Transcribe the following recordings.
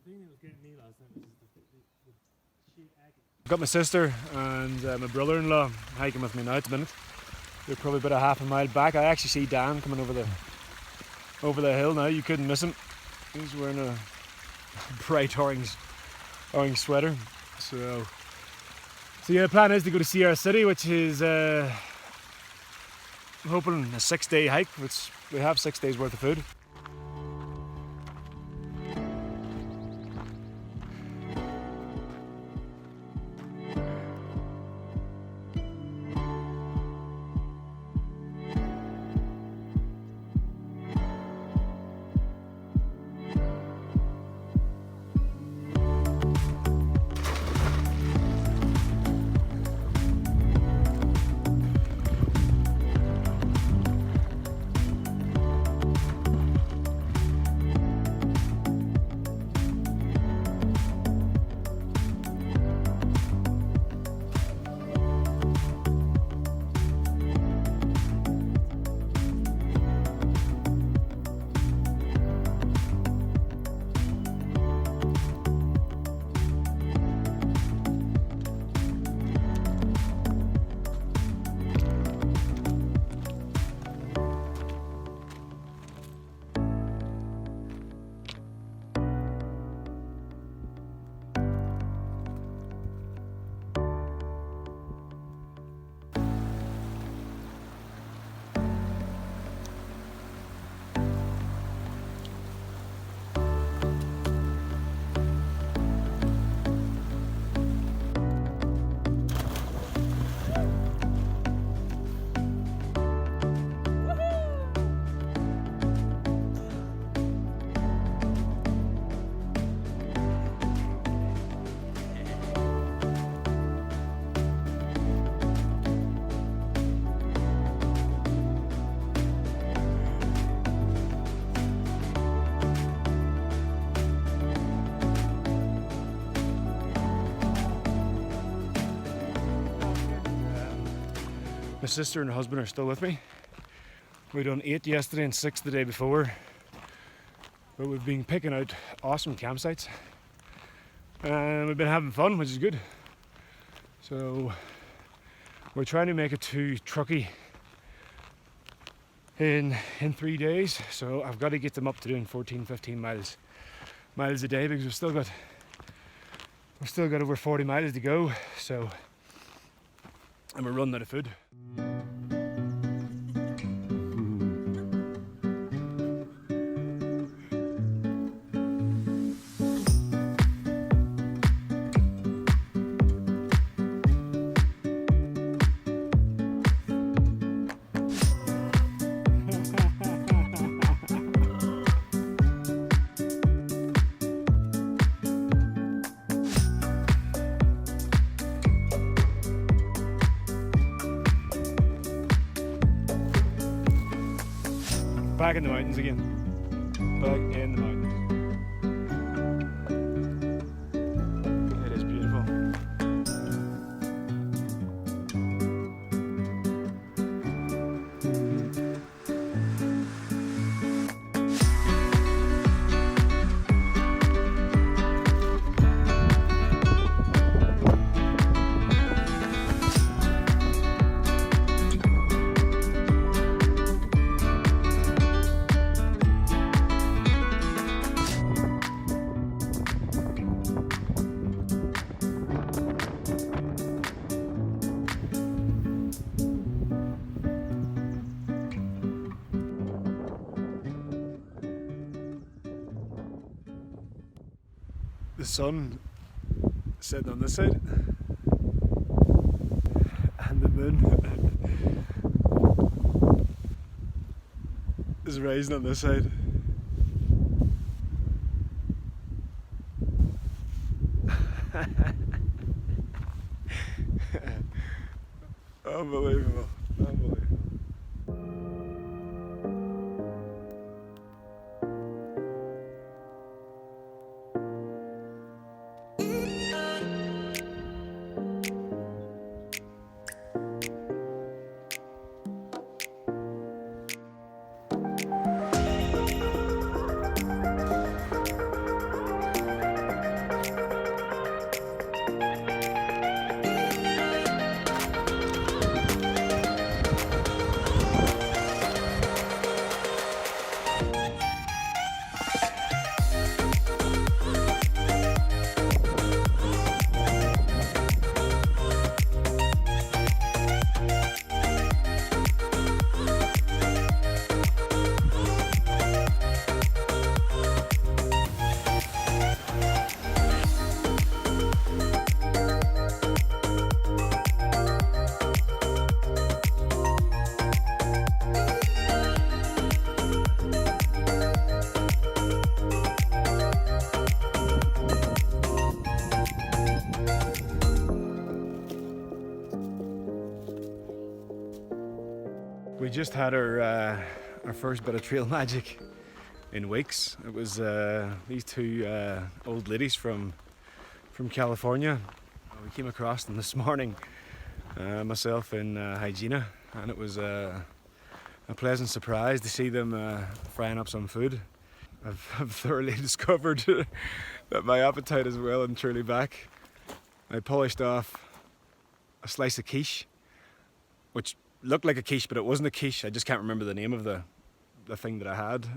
thing that was getting me last night was the sheet agony. Got my sister and my brother-in-law hiking with me now at the minute. They're probably about a half a mile back. I actually see Dan coming over the hill now. You couldn't miss him. He's wearing a bright orange sweater. So yeah, the plan is to go to Sierra City, which is I'm hoping a 6-day hike, which we have 6 days worth of food. My sister and her husband are still with me. We done 8 yesterday and 6 the day before. But we've been picking out awesome campsites. And we've been having fun, which is good. So we're trying to make it to Truckee in 3 days. So I've got to get them up to doing 14-15 miles a day, because we've still got over 40 miles to go. So, and we're running out of food. Back in the mountains again. Back in the mountains. It is beautiful. The sun setting on this side, and the moon is rising on this side. Unbelievable, unbelievable. We just had our first bit of trail magic in weeks. It was these two old ladies from California. We came across them this morning, myself and Hygiena, and it was a pleasant surprise to see them frying up some food. I've thoroughly discovered that my appetite is well and truly back. I polished off a slice of quiche, which looked like a quiche, but it wasn't a quiche. I just can't remember the name of the thing that I had.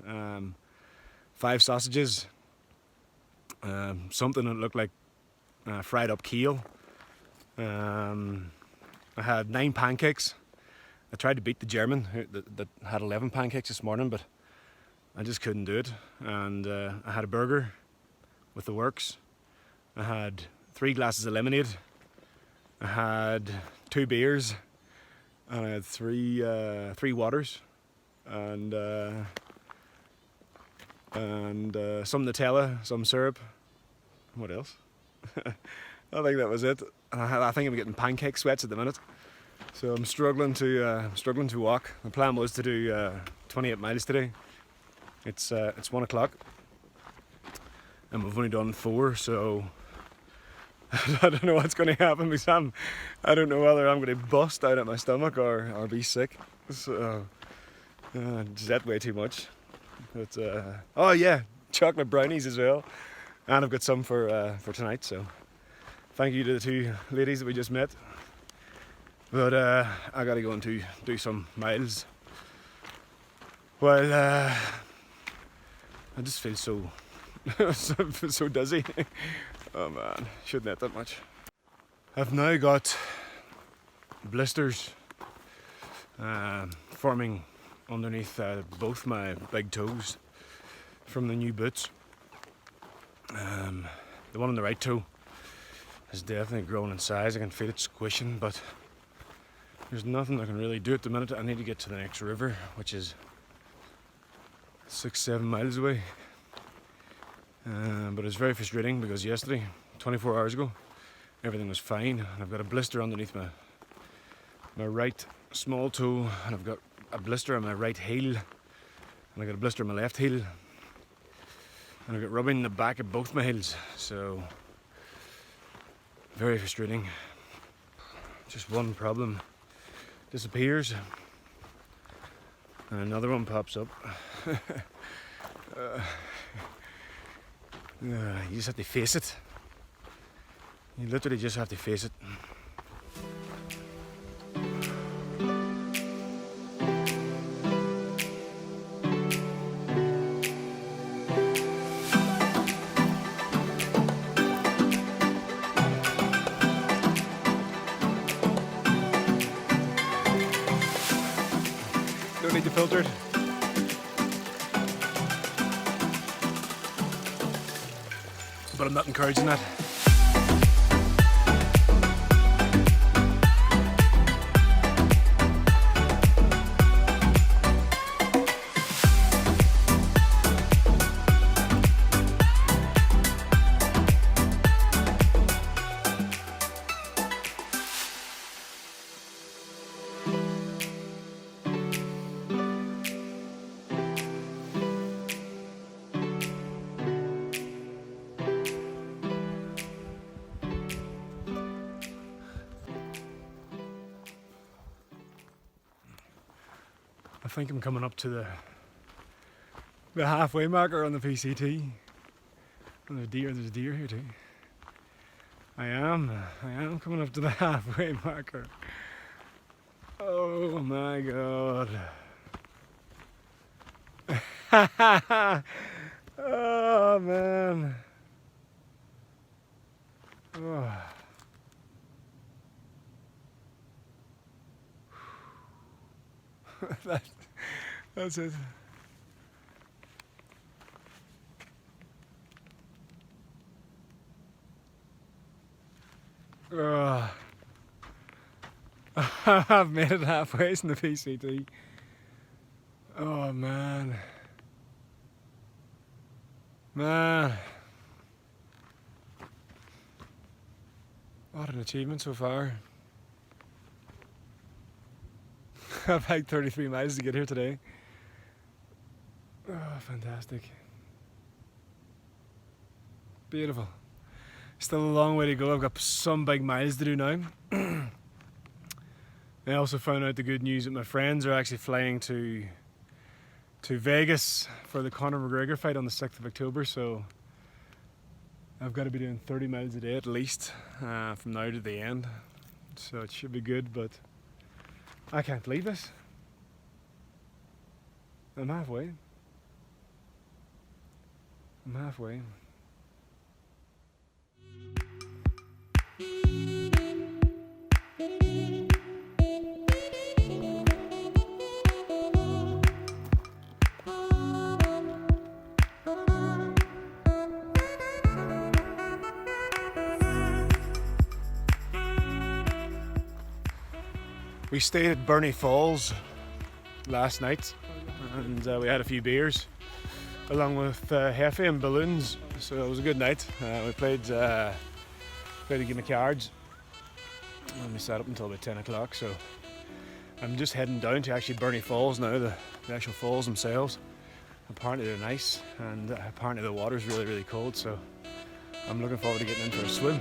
5 sausages, something that looked like fried up kale. I had 9 pancakes. I tried to beat the German that had 11 pancakes this morning, but I just couldn't do it. And I had a burger with the works. I had 3 glasses of lemonade. I had 2 beers. And I had 3 waters. And some Nutella, some syrup. What else? I think that was it. I think I'm getting pancake sweats at the minute. So I'm struggling to walk. The plan was to do 28 miles today. It's 1 o'clock, and we've only done 4. So I don't know what's going to happen because I don't know whether I'm going to bust out at my stomach or be sick. So just ate way too much. But oh yeah, chocolate brownies as well, and I've got some for tonight. So thank you to the 2 ladies that we just met. But I gotta go and do some miles. Well, I just feel so dizzy. Oh man, shouldn't eat that much. I've now got blisters forming underneath both my big toes from the new boots. The one on the right toe has definitely grown in size. I can feel it squishing, but there's nothing I can really do at the minute. I need to get to the next river, which is 6-7 miles away. But it's very frustrating because yesterday, 24 hours ago, everything was fine. And I've got a blister underneath my right small toe, and I've got a blister on my right heel, and I got a blister on my left heel, and I've got rubbing in the back of both my heels. So very frustrating. Just one problem disappears and another one pops up. You just have to face it. You literally just have to face it. Don't need to filter it. But I'm not encouraging that. I think I'm coming up to the halfway marker on the PCT. And there's deer here too. I am coming up to the halfway marker. Oh my god. Oh man. Oh. That's it. I've made it halfway in the PCT. Oh man. Man. What an achievement so far. I've hiked 33 miles to get here today. Oh, fantastic. Beautiful. Still a long way to go. I've got some big miles to do now. I also found out the good news that my friends are actually flying to Vegas for the Conor McGregor fight on the 6th of October, so I've got to be doing 30 miles a day at least from now to the end. So it should be good, but I can't believe this. I'm halfway. We stayed at Burnie Falls last night and we had a few beers along with Hefe and balloons, so it was a good night. We played a game of cards and we sat up until about 10 o'clock, so I'm just heading down to actually Burnie Falls now, the actual falls themselves. Apparently they're nice and apparently the water's really, really cold, so I'm looking forward to getting in for a swim.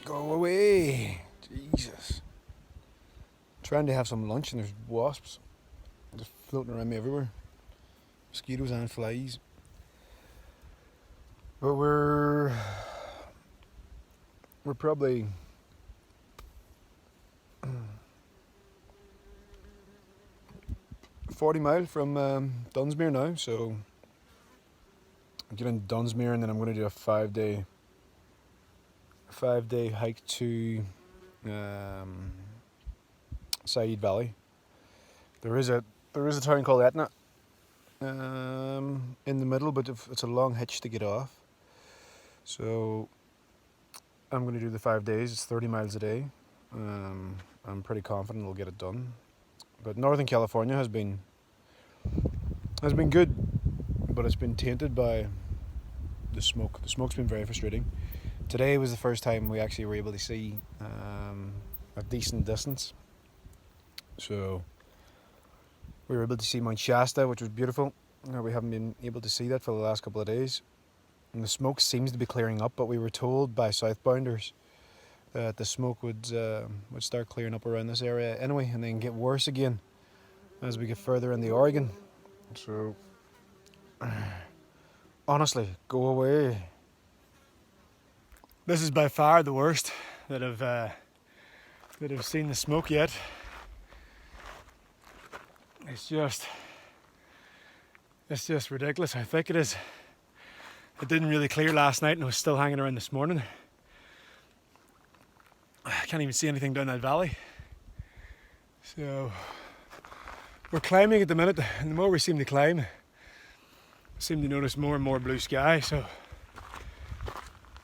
Go away, Jesus. Trying to have some lunch and there's wasps just floating around me everywhere. Mosquitoes and flies. But we're probably $40 miles from Dunsmuir now, so I'm getting Dunsmuir and then I'm going to do a 5-day hike to Saeed Valley. There is a town called Etna in the middle, but it's a long hitch to get off. So I'm going to do the 5 days. It's 30 miles a day. I'm pretty confident I'll get it done. But Northern California has been good, but it's been tainted by the smoke. The smoke's been very frustrating. Today was the first time we actually were able to see a decent distance. So we were able to see Mount Shasta, which was beautiful. We haven't been able to see that for the last couple of days. And the smoke seems to be clearing up, but we were told by southbounders that the smoke would start clearing up around this area anyway, and then get worse again as we get further into Oregon. So honestly, go away. This is by far the worst that I've seen the smoke yet. It's just ridiculous how thick it is. It didn't really clear last night and it was still hanging around this morning. I can't even see anything down that valley. So we're climbing at the minute, and the more we seem to climb, we seem to notice more and more blue sky. So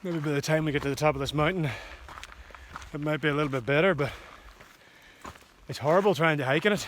maybe by the time we get to the top of this mountain, it might be a little bit better, but it's horrible trying to hike in it.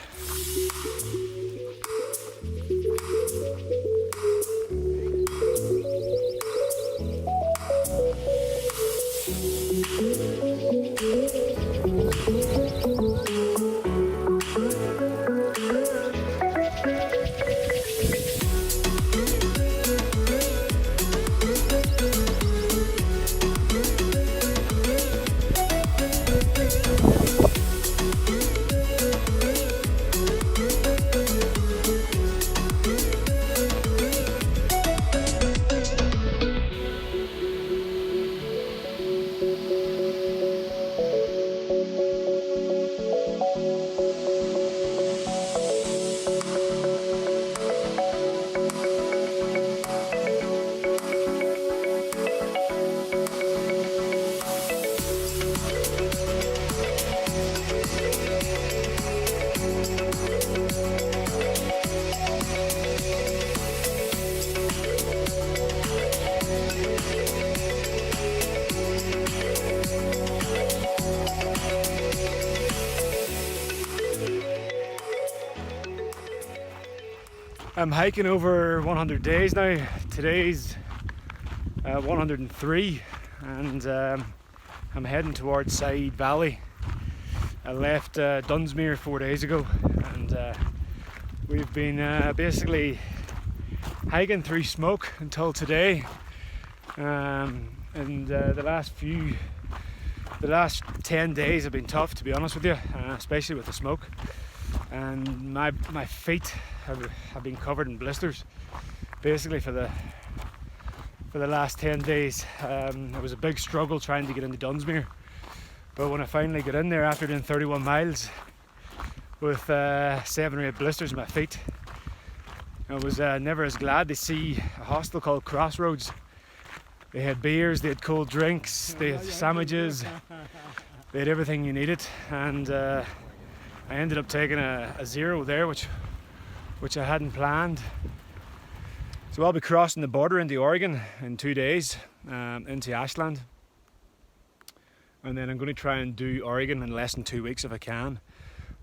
I'm hiking over 100 days now. Today's 103, and I'm heading towards Side Valley. I left Dunsmuir 4 days ago, and we've been basically hiking through smoke until today. And the last 10 days have been tough, to be honest with you, especially with the smoke. And my feet have been covered in blisters, basically for the last 10 days. It was a big struggle trying to get into Dunsmuir, but when I finally got in there after doing 31 miles with 7 or 8 blisters in my feet, I was never as glad to see a hostel called Crossroads. They had beers, they had cold drinks, they had sandwiches, they had everything you needed, and I ended up taking a zero there, which I hadn't planned. So I'll be crossing the border into Oregon in 2 days, into Ashland, and then I'm going to try and do Oregon in less than 2 weeks if I can.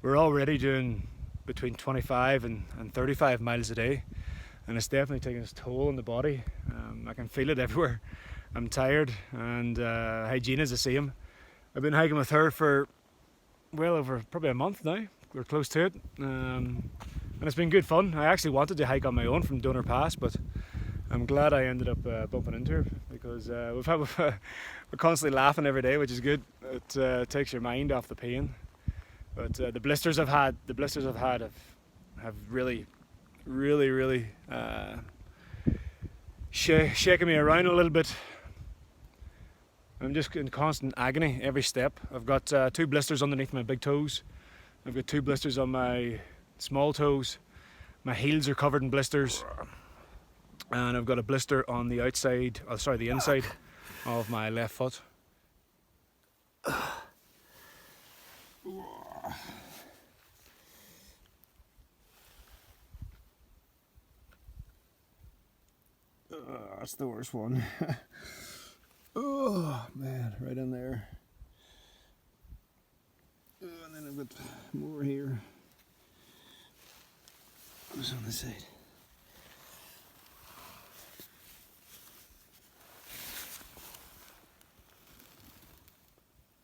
We're already doing between 25 and 35 miles a day, and it's definitely taking its toll on the body. I can feel it everywhere. I'm tired, and Hygiena's the same. I've been hiking with her for well over probably a month now. We're close to it, and it's been good fun. I actually wanted to hike on my own from Donor Pass, but I'm glad I ended up bumping into her, because we're constantly laughing every day, which is good. It takes your mind off the pain. But the blisters I've had have really shaking me around a little bit. I'm just in constant agony every step. I've got 2 blisters underneath my big toes. I've got 2 blisters on my small toes. My heels are covered in blisters, and I've got a blister on the outside, the inside of my left foot. That's the worst one. Oh man, right in there. And then I've got more here. What's on this side?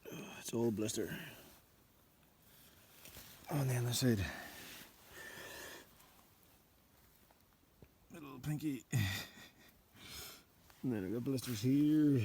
Oh, it's all blister. On the other side. Little pinky. And then I've got blisters here.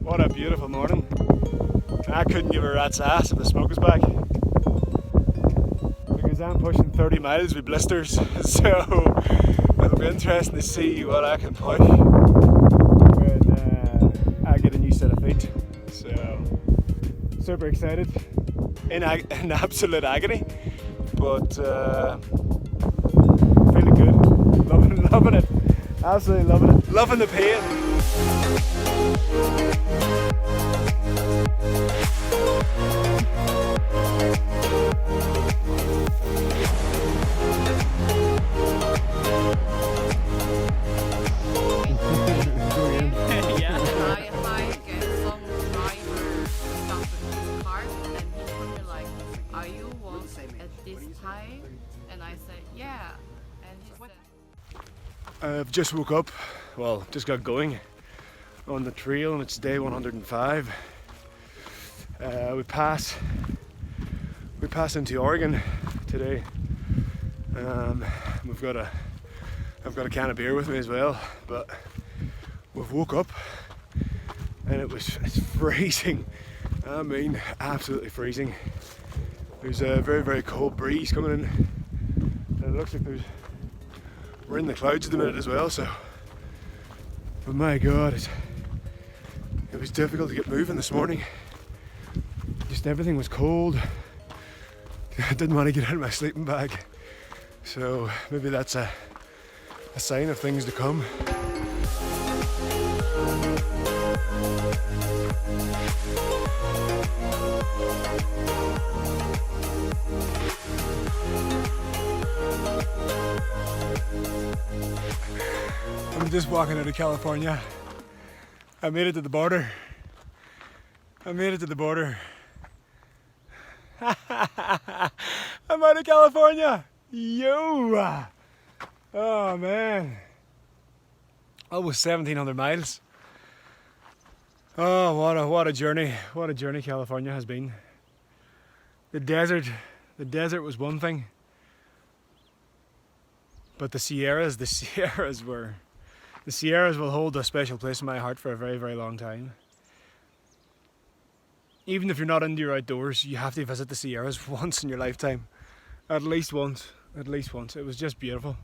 What a beautiful morning. I couldn't give a rat's ass if the smoke was back, because I'm pushing 30 miles with blisters, so it'll be interesting to see what I can push when I get a new set of feet. So super excited, in absolute agony, but feeling good, loving it, absolutely loving it, loving the pain. I've just woke up, well, just got going on the trail, and it's day 105. We pass into Oregon today. I've got a can of beer with me as well, but we've woke up and it's freezing. I mean, absolutely freezing. There's a very, very cold breeze coming in, and it looks like we're in the clouds at the minute as well, so, but my god, it was difficult to get moving this morning. just everything was cold. I didn't want to get out of my sleeping bag. So maybe that's a sign of things to come. I'm just walking out of California. I made it to the border. I made it to the border. I'm out of California. Yo! Oh man. Almost 1,700 miles. Oh, what a journey. What a journey California has been. The desert was one thing. But the Sierras will hold a special place in my heart for a very, very long time. Even if you're not into your outdoors, you have to visit the Sierras once in your lifetime. At least once. At least once. It was just beautiful.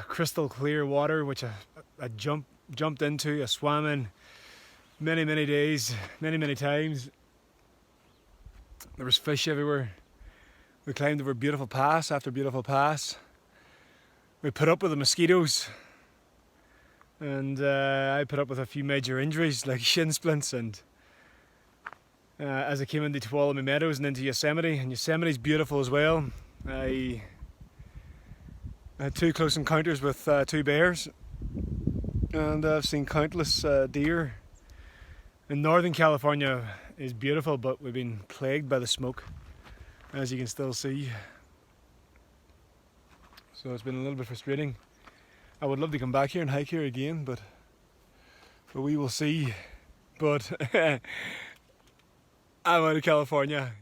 Crystal clear water, which I jumped into, I swam in many, many days, many, many times. There was fish everywhere. We climbed over beautiful pass after beautiful pass. We put up with the mosquitoes. And I put up with a few major injuries like shin splints, and as I came into Tuolumne Meadows and into Yosemite, and Yosemite's beautiful as well. I had 2 close encounters with 2 bears, and I've seen countless deer. And Northern California is beautiful, but we've been plagued by the smoke, as you can still see. So it's been a little bit frustrating. I would love to come back here and hike here again, but we will see. But I'm out of California.